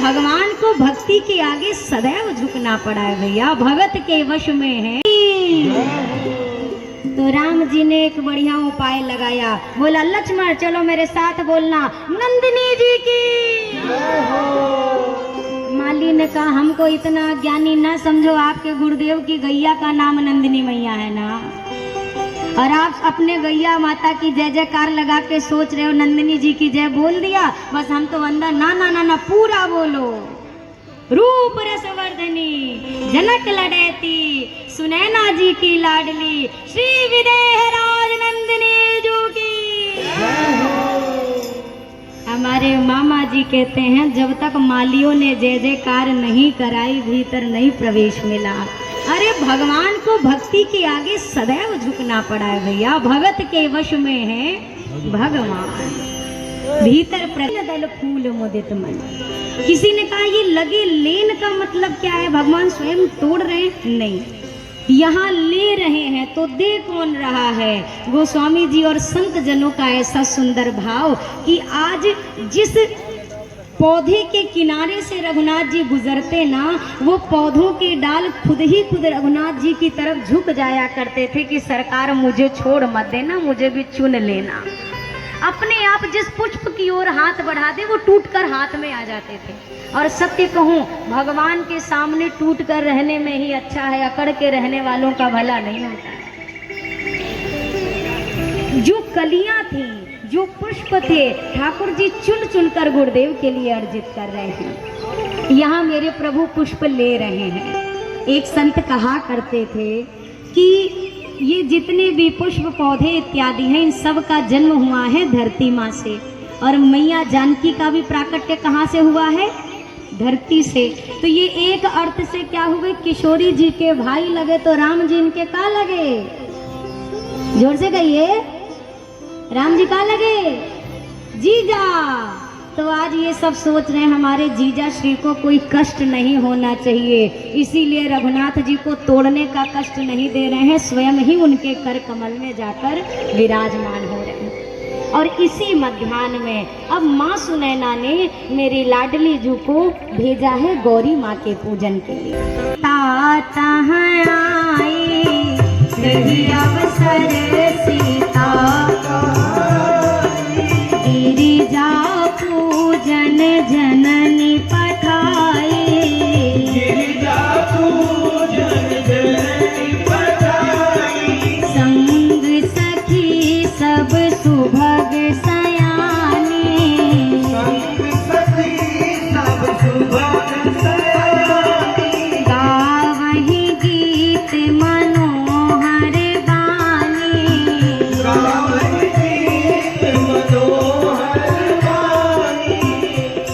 भगवान को भक्ति के आगे सदैव झुकना पड़ा है भैया, भगत के वश में है। तो राम जी ने एक बढ़िया उपाय लगाया, बोला लक्ष्मण चलो मेरे साथ बोलना नंदिनी जी की। माली ने कहा हमको इतना ज्ञानी ना समझो, आपके गुरुदेव की गैया का नाम नंदिनी मैया है ना, और आप अपने गैया माता की जय जयकार लगा के सोच रहे हो नंदिनी जी की जय बोल दिया, बस हम तो अंदर ना ना ना ना पूरा बोलो। रूप रसवर्धनी जनक लड़ैती सुनैना जी की लाडली श्री विदेह राज नंदिनी जू की। हमारे मामा जी कहते हैं जब तक मालियों ने जय जयकार नहीं कराई भीतर नहीं प्रवेश मिला। अरे भगवान को भक्ति के आगे सदैव झुकना पड़ा है भैया, भगत के वश में है भगवान। भीतर दल फूल मुदित मन। किसी ने कहा ये लगे लेन का मतलब क्या है, भगवान स्वयं तोड़ रहे हैं? नहीं, यहाँ ले रहे हैं तो दे कौन रहा है? गोस्वामी जी और संत जनों का ऐसा सुंदर भाव कि आज जिस पौधे के किनारे से रघुनाथ जी गुजरते ना, वो पौधों के डाल खुद ही खुद रघुनाथ जी की तरफ झुक जाया करते थे कि सरकार मुझे छोड़ मत देना, मुझे भी चुन लेना। अपने आप जिस पुष्प की ओर हाथ बढ़ा दे वो टूटकर हाथ में आ जाते थे। और सत्य कहूँ भगवान के सामने टूट कर रहने में ही अच्छा है, अकड़ के रहने वालों का भला नहीं होता है। जो कलियां थी, जो पुष्प थे, ठाकुर जी चुन चुन कर गुरुदेव के लिए अर्जित कर रहे हैं। यहाँ मेरे प्रभु पुष्प ले रहे हैं। एक संत कहा करते थे कि ये जितने भी पुष्प पौधे इत्यादि हैं इन सब का जन्म हुआ है धरती माँ से, और मैया जानकी का भी प्राकट्य कहाँ से हुआ है? धरती से। तो ये एक अर्थ से क्या हुए, किशोरी जी के भाई लगे तो राम जी इनके का लगे? जोर से कहिए, राम जी का लगे? जीजा। तो आज ये सब सोच रहे हैं हमारे जीजा श्री को कोई कष्ट नहीं होना चाहिए, इसीलिए रघुनाथ जी को तोड़ने का कष्ट नहीं दे रहे हैं, स्वयं ही उनके कर कमल में जाकर विराजमान हो रहे हैं। और इसी मध्याह्न में अब माँ सुनैना ने मेरी लाडली जू को भेजा है गौरी माँ के पूजन के लिए। ताता आए सही अवसर सीता गिरिजा पूजन जननी पठाए, गिरिजा पूजन जननी पठाए, संग सखी सब सुभग सयानी, संग सखी सब सुभग सयानी, गावहि गीत मनोहर गानी, गावहि गीत मनोहर गानी।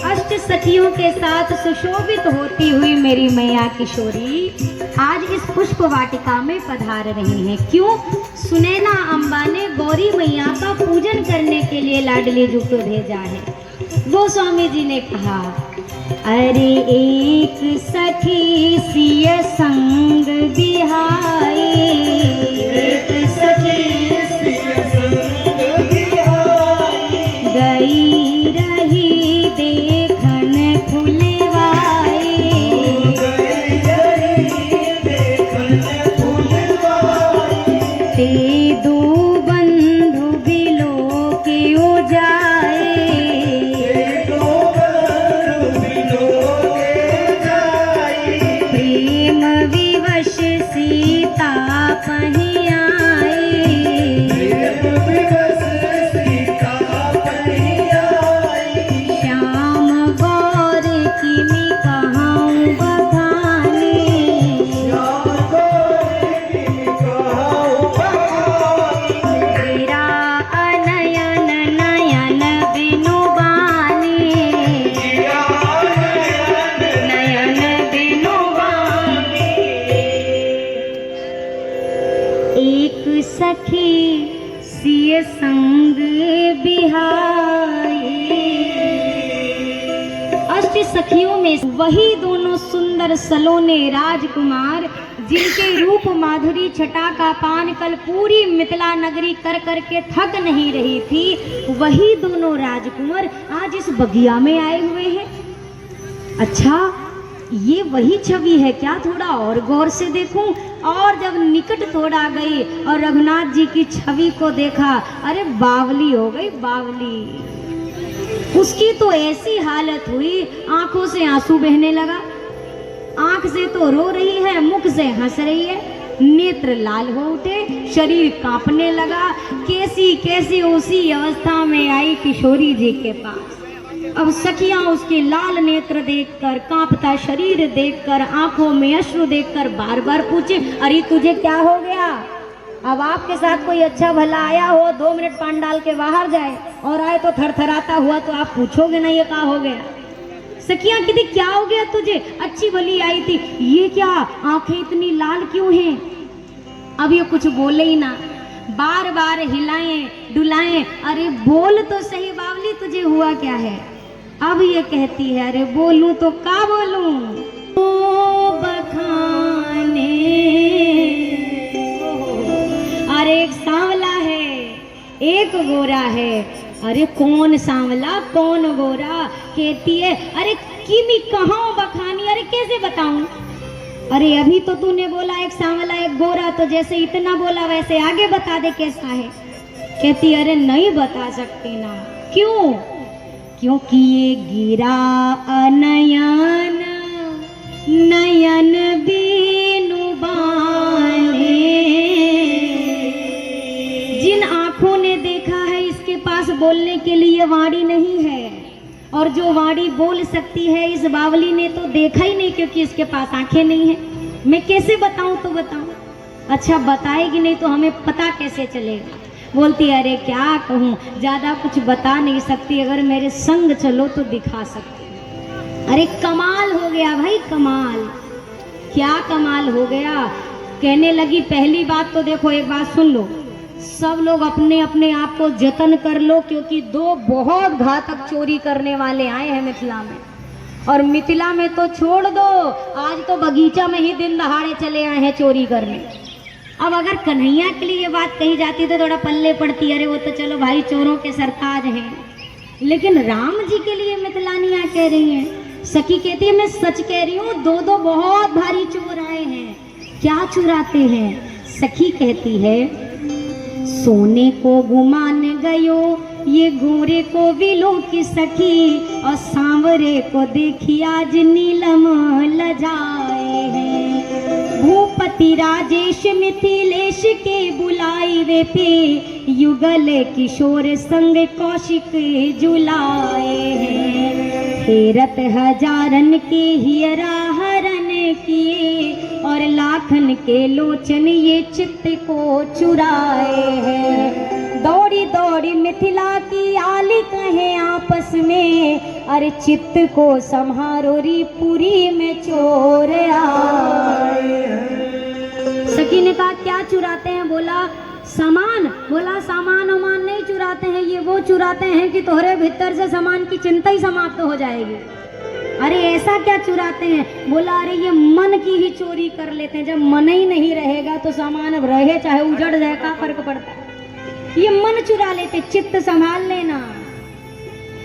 अष्ट सखियों के साथ सुशोभित होती हुई मेरी मैया किशोरी आज इस पुष्प वाटिका में पधार रही हैं। क्यों? सुनैना अम्बा ने गौरी मैया का पूजन करने के लिए लाडली जू को भेजा है। गोस्वामी जी ने कहा अरे एक सखी सिय संग बिहाई, एक सखी सिय संग बिहाई, गई रही देखन फुलवाई, गई रही देखन फुलवाई, ते दो बंधु बिलो के जाए, ते दो बंधु बिलो के जाए, प्रेम विवश सीता पही आई, प्रेम विवश सीता पही आई, श्याम गौर किमी कहूँ बखानी, श्याम गौर किमी कहूँ बखानी, तेरा अनयन नयन बिनु बानी, तेरा अनयन नयन बिनु बानी, एक सखी सिय संग बिहाई। अष्ट सखियों में वही दोनों सुंदर सलोने राजकुमार जिनके रूप माधुरी छटा का पान कल पूरी मिथिला नगरी कर करके थक नहीं रही थी, वही दोनों राजकुमार आज इस बगिया में आए हुए हैं। अच्छा ये वही छवि है क्या, थोड़ा और गौर से देखूं। और जब निकट थोड़ा गई और रघुनाथ जी की छवि को देखा, अरे बावली हो गई बावली। उसकी तो ऐसी हालत हुई, आंखों से आंसू बहने लगा, आंख से तो रो रही है, मुख से हंस रही है, नेत्र लाल हो उठे, शरीर कांपने लगा। कैसी कैसी उसी अवस्था में आई किशोरी जी के पास। अब सखियां उसके लाल नेत्र देखकर, कांपता शरीर देखकर, आंखों में अश्रु देखकर बार बार पूछे, अरे तुझे क्या हो गया। अब आपके साथ कोई अच्छा भला आया हो, 2 मिनट पान डाल के बाहर जाए और आए तो थरथराता हुआ, तो आप पूछोगे ना ये क्या हो गया। सखियां कहती क्या हो गया तुझे, अच्छी भली आई थी, ये क्या आंखें इतनी लाल क्यों हैं। अब ये कुछ बोले ही ना, बार बार हिलाएं डुलाएं, अरे बोल तो सही बावली तुझे हुआ क्या है। अब ये कहती है, अरे बोलूं तो क्या बोलूं, ओ बखाने। अरे एक सांवला है एक गोरा है, अरे कौन सांवला कौन गोरा। कहती है अरे किमी कहाँ बखानी, अरे कैसे बताऊं। अरे अभी तो तूने बोला एक सांवला एक गोरा, तो जैसे इतना बोला वैसे आगे बता दे कैसा है। कहती अरे नहीं बता सकती ना। क्यों, क्योंकि ये गिरा अनयन नयन बीनु बाले। जिन आंखों ने देखा है इसके पास बोलने के लिए वाणी नहीं है, और जो वाणी बोल सकती है इस बावली ने तो देखा ही नहीं, क्योंकि इसके पास आंखें नहीं है। मैं कैसे बताऊं तो बताऊं। अच्छा बताएगी नहीं तो हमें पता कैसे चलेगा। बोलती अरे क्या कहूँ, ज़्यादा कुछ बता नहीं सकती, अगर मेरे संग चलो तो दिखा सकती। अरे कमाल हो गया भाई कमाल, क्या कमाल हो गया। कहने लगी पहली बात तो देखो, एक बात सुन लो, सब लोग अपने अपने आप को जतन कर लो, क्योंकि 2 बहुत घातक चोरी करने वाले आए हैं मिथिला में। और मिथिला में तो छोड़ दो, आज तो बगीचा में ही दिन दहाड़े चले आए हैं चोरी करने। अब अगर कन्हैया के लिए ये बात कही जाती तो थोड़ा पल्ले पड़ती, अरे वो तो चलो भाई चोरों के सरताज हैं, लेकिन राम जी के लिए मिथिलानियाँ कह रही हैं। सखी कहती है मैं सच कह रही हूँ, 2 बहुत भारी चोर आए हैं। क्या चुराते हैं। सखी कहती है सोने को गुमान गयो ये गोरे को विलो की सखी, और सांवरे को देखी आज नीलम लजाए हैं। भूपति राजेश मिथिलेश के बुलाई वे पे, युगल किशोर संग कौशिक जुलाए हैं। फेरत हजारन के हियरा हरण किए, और लाखन के लोचन ये चित्त को चुराए हैं। दौड़ी दौड़ी मिथिला की आली कहे आपस में, अरे चित्त को संहारो री पुरी में चोर आए। सखी ने कहा क्या चुराते हैं। बोला सामान। बोला सामान उमान नहीं चुराते हैं, ये वो चुराते हैं कि तोहरे भीतर से सामान की चिंता ही समाप्त हो जाएगी। अरे ऐसा क्या चुराते हैं। बोला अरे ये मन की ही चोरी कर लेते हैं, जब मन ही नहीं रहेगा तो सामान अब रहे चाहे उजड़ जाए का फर्क पड़ता है। ये मन चुरा लेते, चित्त संभाल लेना।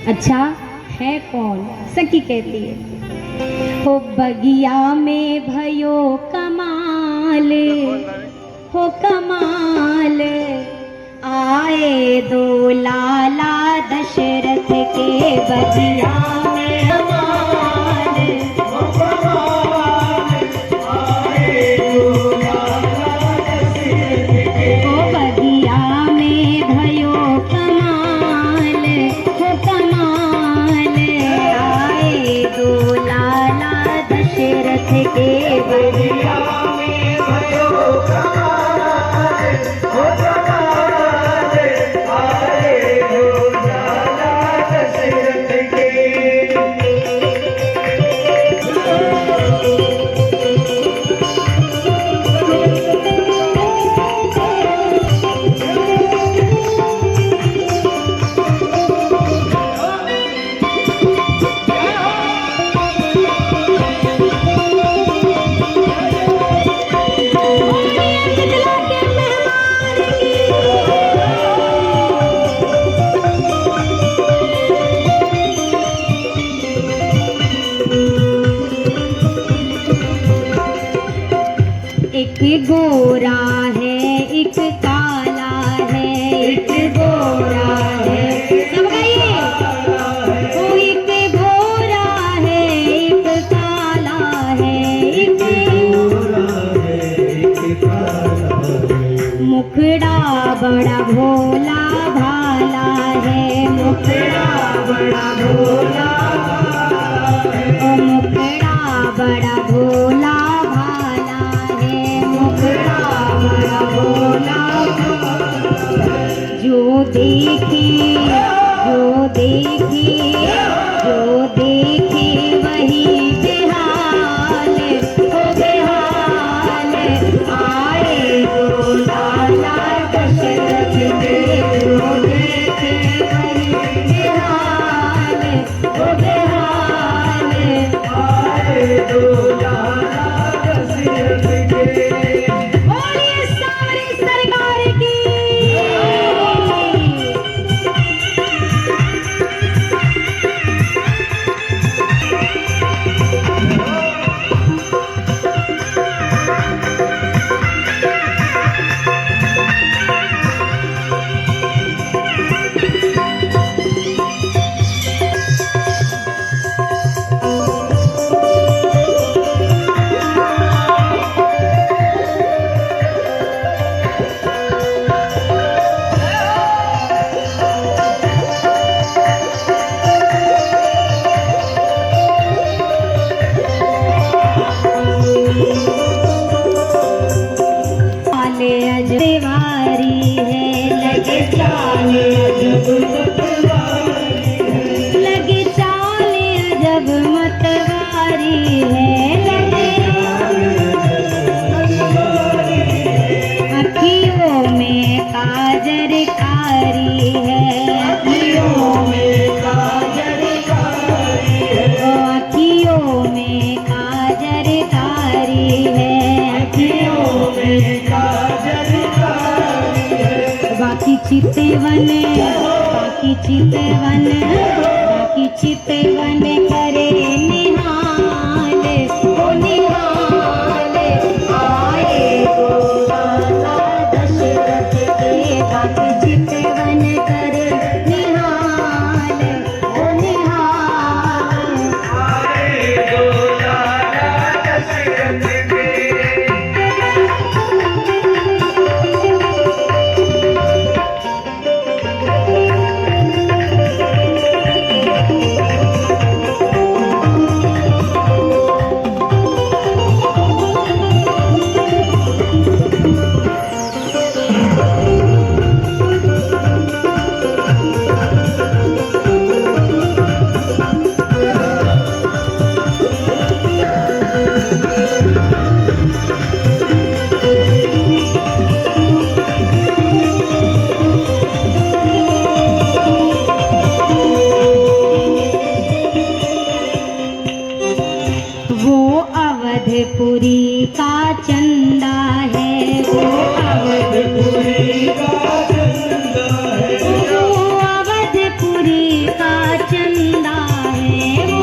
अच्छा है कौन। सखी कहती है हो बगिया में भयो कमाल, हो कमाल आए 2 लाला दशरथ के बगिया में कमाल, हो कमाल आए 2 लाला दशरथ के। हो बगिया में भयो कमाल, हो कमाल आए 2 लाला दशरथ के बगिया में भयो कमाल, हो कमाल आए 2 लाला दशरथ के। एक गोरा है एक काला है, एक गोरा है, सब गाइए। ओ एक गोरा है एक काला है, एक गोरा है एक काला है। मुखड़ा बड़ा भोला भाला है, मुखड़ा बड़ा भोला, ओ मुखड़ा बड़ा भोला भाला है, मुखड़ा बड़ा भोला। जो देखे जो देखे जो देखे वही बेहाल, ओ बेहाल। आए तो लाला दशरथ के, जो देखे वही बेहाल, ओ बेहाल। आए तो लाला दशरथ के। बोलिए सारी सरकार की। देवारी है लगे चाले लगे चाले अजब मतवारी है, लगे अखियों में काजर कारी है, अखियों में काजर कारी है, अखियों में काजर कारी है, अखियों में काजर। बाकी चितवन बाकी चितवन बाकी चितवन करे निहाल, ओ निहाल। आए तो लाला दशरथ के, बाकी चितवन करे निहाल, ओ निहाल। आए तो लाला दशरथ के। अवधपुरी का चंदा है, वो अवधपुरी का चंदा है, वो अवधपुरी का चंदा है, वो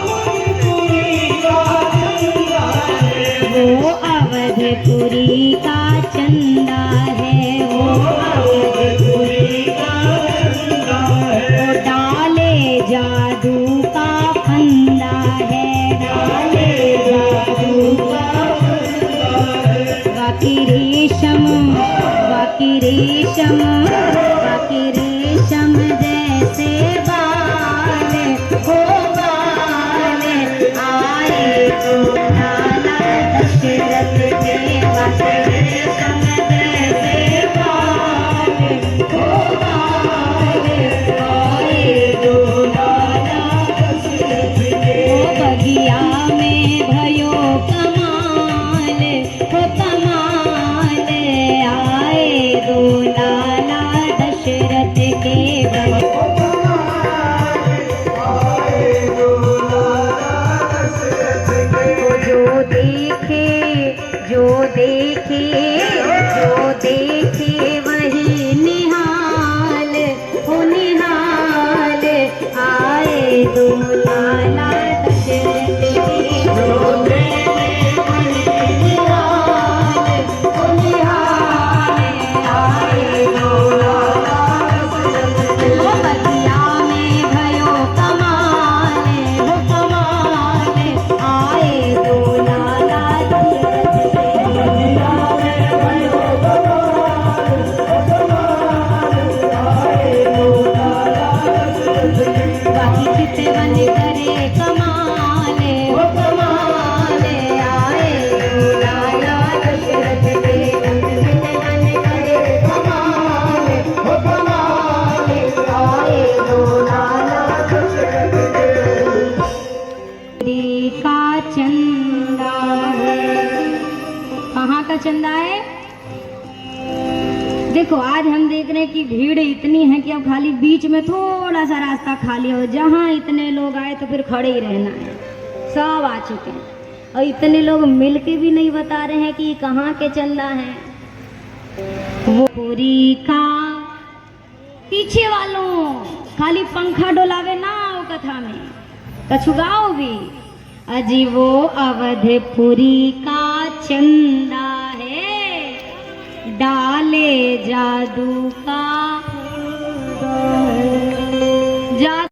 अवधपुरी का चंदा है, वो अवधपुरी का चंदा है, वो अवधपुरी का चंदा है। डाले जादू का फंदा है, डाले जादू का फंदा है। बाकी रेशम बाकी पुरी का चंदा है। कहाँ का चंदा है? देखो आज हम देख रहे हैं कि भीड़ इतनी है कि अब खाली बीच में थोड़ा सा रास्ता खाली हो, जहाँ इतने लोग आए तो फिर खड़े ही रहना है। सब आ चुके हैं और इतने लोग मिलके भी नहीं बता रहे हैं कि कहाँ के चंदा है। वो पुरी का पीछे वालों खाली पंखा डोलावे ना आओ कथा में, कछु गाओ भी। अजी वो अवधपुरी का चंदा है, डाले जादू का